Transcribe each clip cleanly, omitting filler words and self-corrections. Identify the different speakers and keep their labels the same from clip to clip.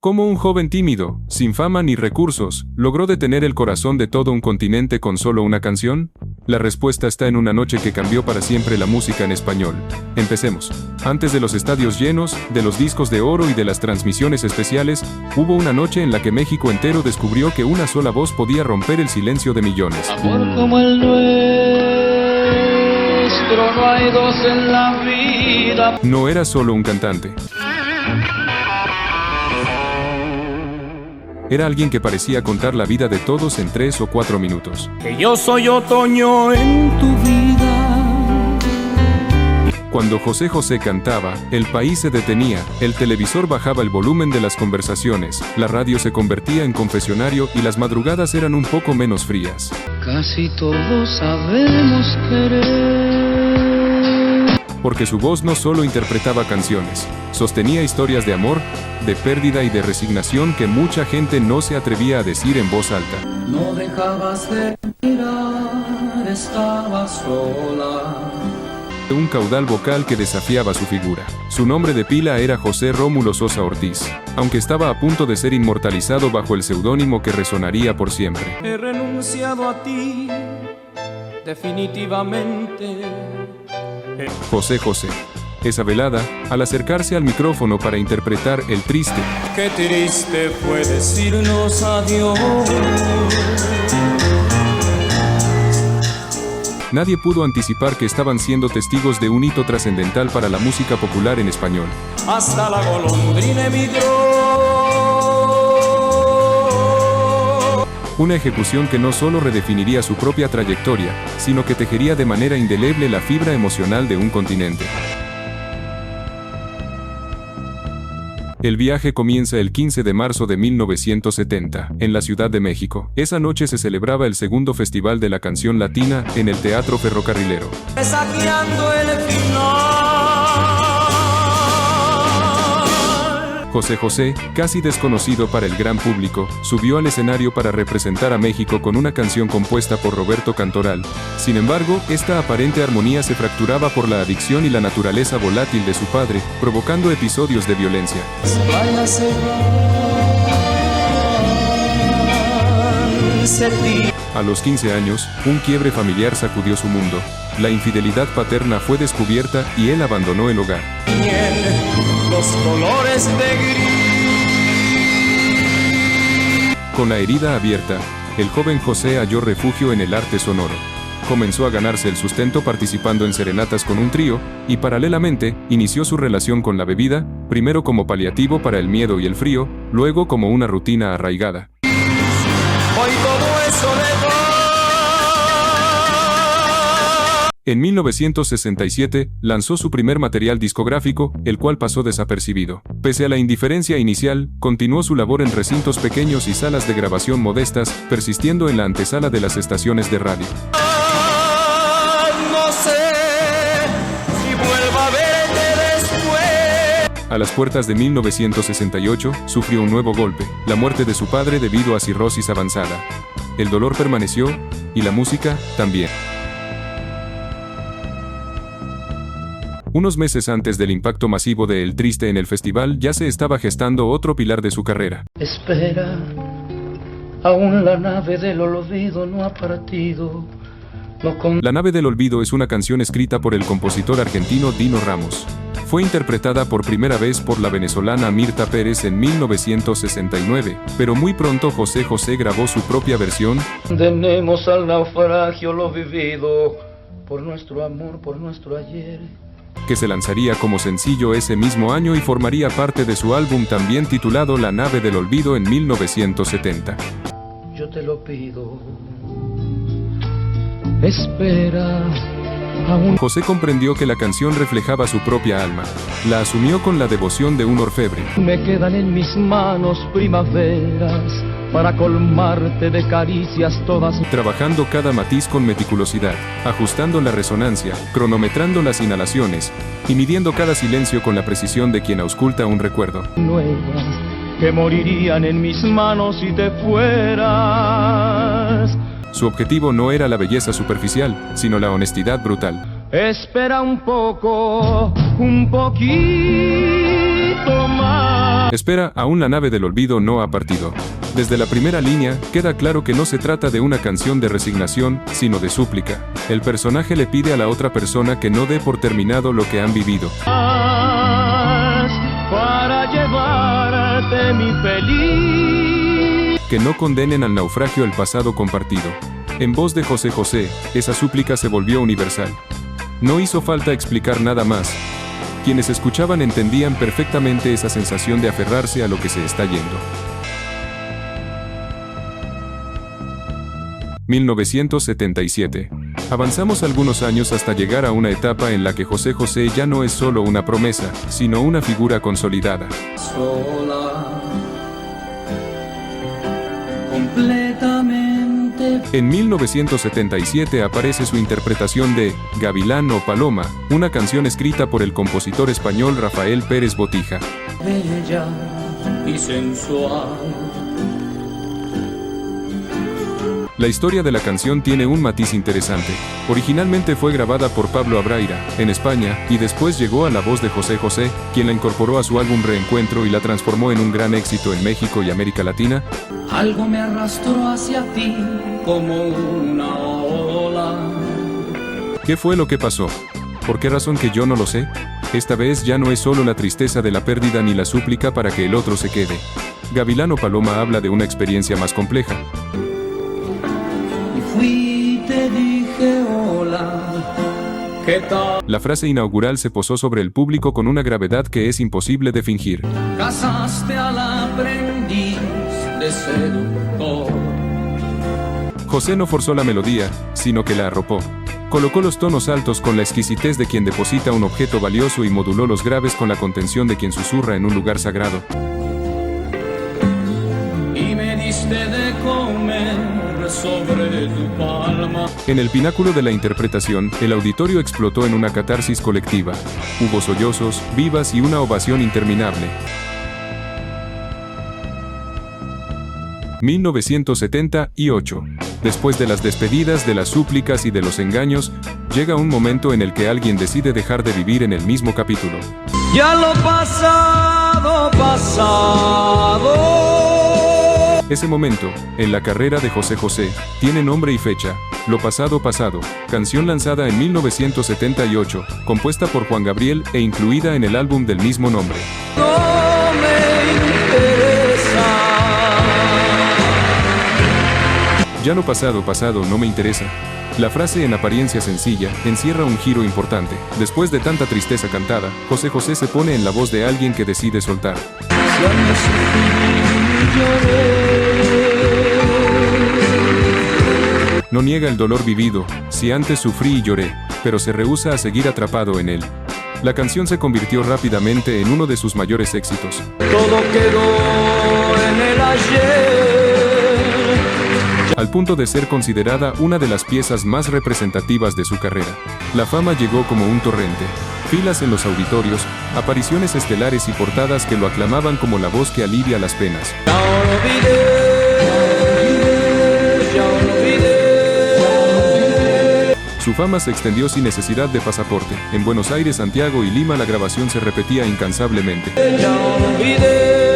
Speaker 1: ¿Cómo un joven tímido, sin fama ni recursos, logró detener el corazón de todo un continente con solo una canción? La respuesta está en una noche que cambió para siempre la música en español. Empecemos. Antes de los estadios llenos, de los discos de oro y de las transmisiones especiales, hubo una noche en la que México entero descubrió que una sola voz podía romper el silencio de millones.
Speaker 2: Amor como el nuestro, no hay dos en la vida.
Speaker 1: No era solo un cantante. Era alguien que parecía contar la vida de todos en 3 o 4 minutos.
Speaker 3: Que yo soy otoño en tu vida.
Speaker 1: Cuando José José cantaba, el país se detenía, el televisor bajaba el volumen de las conversaciones, la radio se convertía en confesionario y las madrugadas eran un poco menos frías.
Speaker 2: Casi todos sabemos querer.
Speaker 1: Porque su voz no solo interpretaba canciones, sostenía historias de amor, de pérdida y de resignación que mucha gente no se atrevía a decir en voz alta.
Speaker 2: No dejabas de mirar, estabas sola.
Speaker 1: Un caudal vocal que desafiaba su figura. Su nombre de pila era José Rómulo Sosa Ortiz, aunque estaba a punto de ser inmortalizado bajo el seudónimo que resonaría por siempre.
Speaker 3: He renunciado a ti, definitivamente.
Speaker 1: José José. Esa velada, al acercarse al micrófono para interpretar El Triste.
Speaker 3: Qué triste fue decirnos adiós.
Speaker 1: Nadie pudo anticipar que estaban siendo testigos de un hito trascendental para la música popular en español.
Speaker 3: Hasta la golondrina emigró.
Speaker 1: Una ejecución que no solo redefiniría su propia trayectoria, sino que tejería de manera indeleble la fibra emocional de un continente. El viaje comienza el 15 de marzo de 1970, en la Ciudad de México. Esa noche se celebraba el segundo Festival de la Canción Latina, en el Teatro Ferrocarrilero.
Speaker 3: Saqueando el final.
Speaker 1: José José, casi desconocido para el gran público, subió al escenario para representar a México con una canción compuesta por Roberto Cantoral. Sin embargo, esta aparente armonía se fracturaba por la adicción y la naturaleza volátil de su padre, provocando episodios de violencia. A los 15 años, un quiebre familiar sacudió su mundo. La infidelidad paterna fue descubierta y él abandonó el hogar.
Speaker 3: Los colores de gris.
Speaker 1: Con la herida abierta, el joven José halló refugio en el arte sonoro. Comenzó a ganarse el sustento participando en serenatas con un trío, y paralelamente, inició su relación con la bebida, primero como paliativo para el miedo y el frío, luego como una rutina arraigada.
Speaker 3: Hoy todo es soledad.
Speaker 1: En 1967, lanzó su primer material discográfico, el cual pasó desapercibido. Pese a la indiferencia inicial, continuó su labor en recintos pequeños y salas de grabación modestas, persistiendo en la antesala de las estaciones de radio.
Speaker 3: No sé si vuelva a verte después.
Speaker 1: A las puertas de 1968, sufrió un nuevo golpe, la muerte de su padre debido a cirrosis avanzada. El dolor permaneció, y la música, también. Unos meses antes del impacto masivo de El Triste en el festival, ya se estaba gestando otro pilar de su carrera.
Speaker 2: Espera, aún la nave del olvido no ha partido.
Speaker 1: La nave del olvido es una canción escrita por el compositor argentino Dino Ramos. Fue interpretada por primera vez por la venezolana Mirta Pérez en 1969, pero muy pronto José José grabó su propia versión.
Speaker 2: Condenemos al naufragio lo vivido, por nuestro amor, por nuestro ayer.
Speaker 1: Que se lanzaría como sencillo ese mismo año y formaría parte de su álbum también titulado La nave del olvido en 1970.
Speaker 2: Yo te lo pido, espera.
Speaker 1: José comprendió que la canción reflejaba su propia alma. La asumió con la devoción de un orfebre.
Speaker 2: Me quedan en mis manos primaveras para colmarte de caricias todas.
Speaker 1: Trabajando cada matiz con meticulosidad, ajustando la resonancia, cronometrando las inhalaciones y midiendo cada silencio con la precisión de quien ausculta un recuerdo.
Speaker 2: Nuevas que morirían en mis manos si te fueras.
Speaker 1: Su objetivo no era la belleza superficial, sino la honestidad brutal.
Speaker 2: Espera un poco, un poquito más.
Speaker 1: Espera, aún la nave del olvido no ha partido. Desde la primera línea, queda claro que no se trata de una canción de resignación, sino de súplica. El personaje le pide a la otra persona que no dé por terminado lo que han vivido.
Speaker 2: Para llevarte mi feliz.
Speaker 1: Que no condenen al naufragio el pasado compartido. En voz de José José, esa súplica se volvió universal. No hizo falta explicar nada más. Quienes escuchaban entendían perfectamente esa sensación de aferrarse a lo que se está yendo. 1977. Avanzamos algunos años hasta llegar a una etapa en la que José José ya no es solo una promesa, sino una figura consolidada.
Speaker 3: Sola, completamente.
Speaker 1: En 1977 aparece su interpretación de Gavilán o Paloma, una canción escrita por el compositor español Rafael Pérez Botija.
Speaker 3: Bella y sensual.
Speaker 1: La historia de la canción tiene un matiz interesante. Originalmente fue grabada por Pablo Abraira, en España, y después llegó a la voz de José José, quien la incorporó a su álbum Reencuentro y la transformó en un gran éxito en México y América Latina.
Speaker 3: Algo me arrastró hacia ti como una ola.
Speaker 1: ¿Qué fue lo que pasó? ¿Por qué razón que yo no lo sé? Esta vez ya no es solo la tristeza de la pérdida ni la súplica para que el otro se quede. Gavilán o Paloma habla de una experiencia más compleja.
Speaker 3: Fui, te dije hola, ¿qué tal?
Speaker 1: La frase inaugural se posó sobre el público con una gravedad que es imposible de fingir.
Speaker 3: Casaste al aprendiz de seductor.
Speaker 1: José no forzó la melodía, sino que la arropó. Colocó los tonos altos con la exquisitez de quien deposita un objeto valioso y moduló los graves con la contención de quien susurra en un lugar sagrado.
Speaker 3: Y me diste de comer sobre tu palma.
Speaker 1: En el pináculo de la interpretación, el auditorio explotó en una catarsis colectiva. Hubo sollozos, vivas y una ovación interminable. 1978. Después de las despedidas, de las súplicas y de los engaños, llega un momento en el que alguien decide dejar de vivir en el mismo capítulo.
Speaker 3: Ya lo pasado, pasado.
Speaker 1: Ese momento, en la carrera de José José, tiene nombre y fecha: Lo pasado pasado, canción lanzada en 1978, compuesta por Juan Gabriel e incluida en el álbum del mismo nombre.
Speaker 3: No me interesa.
Speaker 1: Ya lo pasado pasado no me interesa. La frase, en apariencia sencilla, encierra un giro importante. Después de tanta tristeza cantada, José José se pone en la voz de alguien que decide soltar.
Speaker 3: Ya me sufrí, lloré.
Speaker 1: No niega el dolor vivido, si antes sufrí y lloré, pero se rehúsa a seguir atrapado en él. La canción se convirtió rápidamente en uno de sus mayores éxitos.
Speaker 3: Todo quedó en el ayer.
Speaker 1: Al punto de ser considerada una de las piezas más representativas de su carrera. La fama llegó como un torrente. Filas en los auditorios, apariciones estelares y portadas que lo aclamaban como la voz que alivia las penas.
Speaker 3: Ya olvidé, ya olvidé.
Speaker 1: Su fama se extendió sin necesidad de pasaporte. En Buenos Aires, Santiago y Lima la grabación se repetía incansablemente.
Speaker 3: Ya olvidé.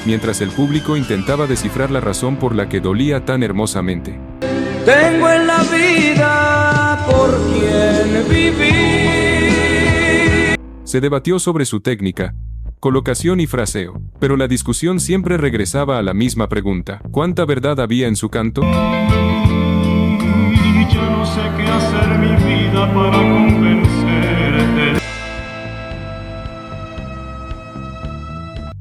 Speaker 1: Mientras el público intentaba descifrar la razón por la que dolía tan hermosamente.
Speaker 3: Tengo en la vida por quien vivir.
Speaker 1: Se debatió sobre su técnica, colocación y fraseo, pero la discusión siempre regresaba a la misma pregunta: ¿cuánta verdad había en su canto?
Speaker 4: Yo no sé qué hacer mi vida para convencerte.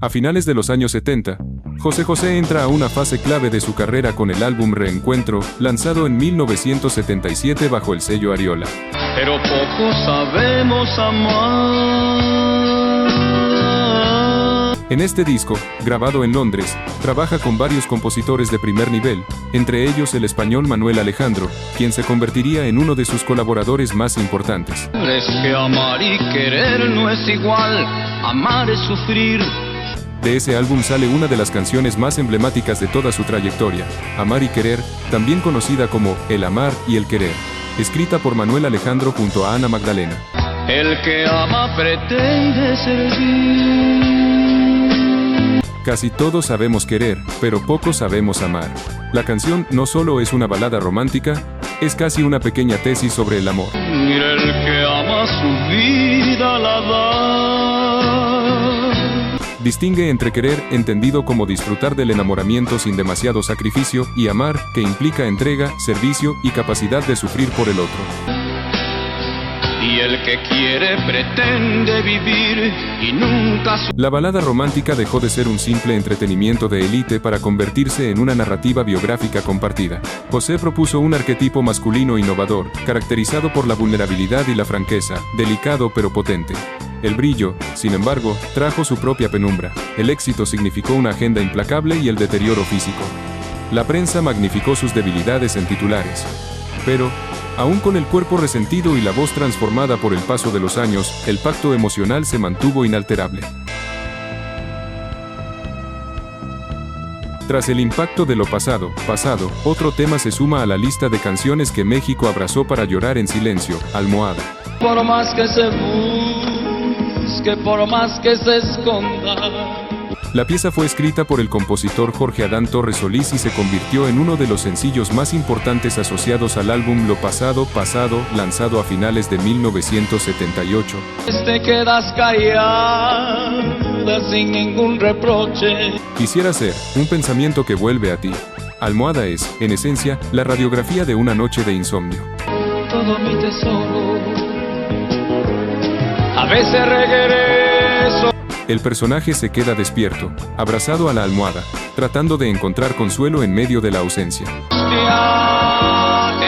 Speaker 1: A finales de los años 70, José José entra a una fase clave de su carrera con el álbum Reencuentro, lanzado en 1977 bajo el sello Ariola.
Speaker 2: Pero poco sabemos amar.
Speaker 1: En este disco, grabado en Londres, trabaja con varios compositores de primer nivel, entre ellos el español Manuel Alejandro, quien se convertiría en uno de sus colaboradores más importantes.
Speaker 2: Es que amar y querer no es igual, amar es sufrir.
Speaker 1: De ese álbum sale una de las canciones más emblemáticas de toda su trayectoria, Amar y Querer, también conocida como El Amar y el Querer, escrita por Manuel Alejandro junto a Ana Magdalena.
Speaker 2: El que ama pretende servir.
Speaker 1: Casi todos sabemos querer, pero pocos sabemos amar. La canción no solo es una balada romántica, es casi una pequeña tesis sobre el amor.
Speaker 2: Mira, el que ama su vida la da.
Speaker 1: Distingue entre querer, entendido como disfrutar del enamoramiento sin demasiado sacrificio, y amar, que implica entrega, servicio y capacidad de sufrir por el otro.
Speaker 2: Y el que quiere pretende vivir y nunca...
Speaker 1: La balada romántica dejó de ser un simple entretenimiento de élite para convertirse en una narrativa biográfica compartida. José propuso un arquetipo masculino innovador, caracterizado por la vulnerabilidad y la franqueza, delicado pero potente. El brillo, sin embargo, trajo su propia penumbra. El éxito significó una agenda implacable y el deterioro físico. La prensa magnificó sus debilidades en titulares. Pero, aún con el cuerpo resentido y la voz transformada por el paso de los años, el pacto emocional se mantuvo inalterable. Tras el impacto de lo pasado, otro tema se suma a la lista de canciones que México abrazó para llorar en silencio: Almohada.
Speaker 2: Por más que se busque, por más que se esconda.
Speaker 1: La pieza fue escrita por el compositor Jorge Adán Torres Solís y se convirtió en uno de los sencillos más importantes asociados al álbum Lo Pasado, lanzado a finales de 1978.
Speaker 2: Te quedas callada sin ningún reproche.
Speaker 1: Quisiera ser un pensamiento que vuelve a ti. Almohada es, en esencia, la radiografía de una noche de insomnio.
Speaker 2: Todo mi tesoro. A veces regreso.
Speaker 1: El personaje se queda despierto, abrazado a la almohada, tratando de encontrar consuelo en medio de la ausencia.
Speaker 2: Te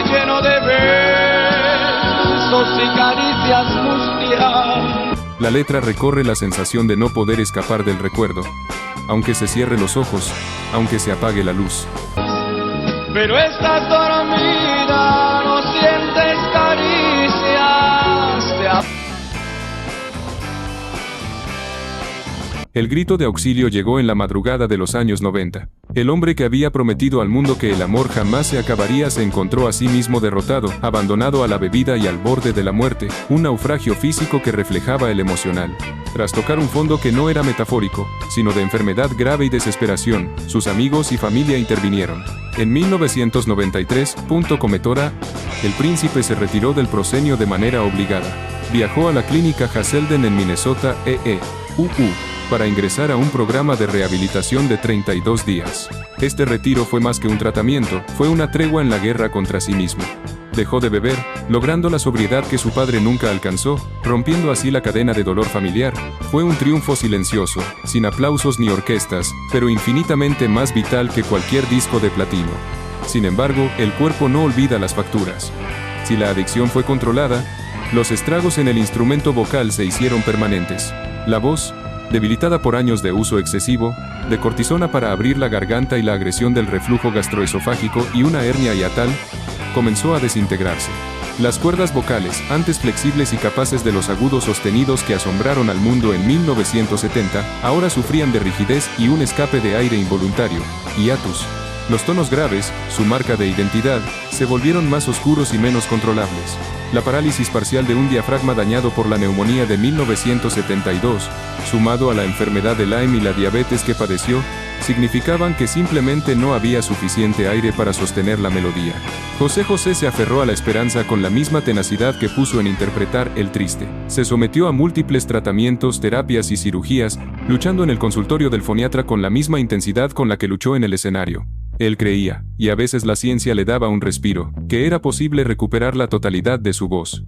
Speaker 2: lleno de besos y caricias mustias.
Speaker 1: La letra recorre la sensación de no poder escapar del recuerdo, aunque se cierre los ojos, aunque se apague la luz.
Speaker 2: Pero estás dormida, no sientes caricias.
Speaker 1: El grito de auxilio llegó en la madrugada de los años 90. El hombre que había prometido al mundo que el amor jamás se acabaría se encontró a sí mismo derrotado, abandonado a la bebida y al borde de la muerte, un naufragio físico que reflejaba el emocional. Tras tocar un fondo que no era metafórico, sino de enfermedad grave y desesperación, sus amigos y familia intervinieron. En 1993, Cometora, el príncipe se retiró del proscenio de manera obligada. Viajó a la clínica Hazelden en Minnesota, para ingresar a un programa de rehabilitación de 32 días. Este retiro fue más que un tratamiento, fue una tregua en la guerra contra sí mismo. Dejó de beber, logrando la sobriedad que su padre nunca alcanzó, rompiendo así la cadena de dolor familiar. Fue un triunfo silencioso, sin aplausos ni orquestas, pero infinitamente más vital que cualquier disco de platino. Sin embargo, el cuerpo no olvida las facturas. Si la adicción fue controlada, los estragos en el instrumento vocal se hicieron permanentes. La voz, debilitada por años de uso excesivo, de cortisona para abrir la garganta y la agresión del reflujo gastroesofágico y una hernia hiatal, comenzó a desintegrarse. Las cuerdas vocales, antes flexibles y capaces de los agudos sostenidos que asombraron al mundo en 1970, ahora sufrían de rigidez y un escape de aire involuntario, hiatus. Los tonos graves, su marca de identidad, se volvieron más oscuros y menos controlables. La parálisis parcial de un diafragma dañado por la neumonía de 1972, sumado a la enfermedad de Lyme y la diabetes que padeció, significaban que simplemente no había suficiente aire para sostener la melodía. José José se aferró a la esperanza con la misma tenacidad que puso en interpretar El Triste. Se sometió a múltiples tratamientos, terapias y cirugías, luchando en el consultorio del foniatra con la misma intensidad con la que luchó en el escenario. Él creía, y a veces la ciencia le daba un respiro, que era posible recuperar la totalidad de su voz.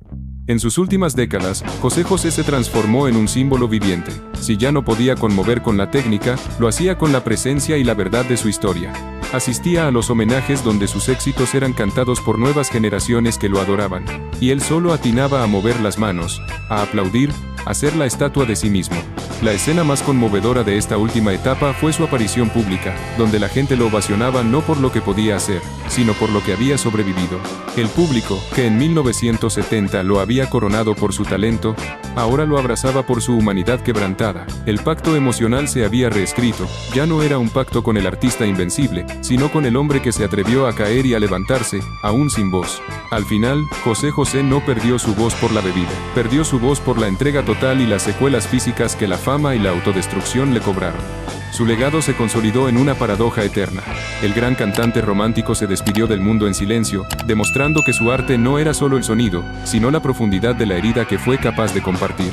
Speaker 1: En sus últimas décadas, José José se transformó en un símbolo viviente. Si ya no podía conmover con la técnica, lo hacía con la presencia y la verdad de su historia. Asistía a los homenajes donde sus éxitos eran cantados por nuevas generaciones que lo adoraban, y él solo atinaba a mover las manos, a aplaudir, a ser la estatua de sí mismo. La escena más conmovedora de esta última etapa fue su aparición pública, donde la gente lo ovacionaba no por lo que podía hacer, sino por lo que había sobrevivido. El público, que en 1970 lo había coronado por su talento, ahora lo abrazaba por su humanidad quebrantada. El pacto emocional se había reescrito, ya no era un pacto con el artista invencible, sino con el hombre que se atrevió a caer y a levantarse, aún sin voz. Al final, José José no perdió su voz por la bebida, perdió su voz por la entrega total y las secuelas físicas que la fama y la autodestrucción le cobraron. Su legado se consolidó en una paradoja eterna. El gran cantante romántico se despidió del mundo en silencio, demostrando que su arte no era solo el sonido, sino la profundidad de la herida que fue capaz de compartir.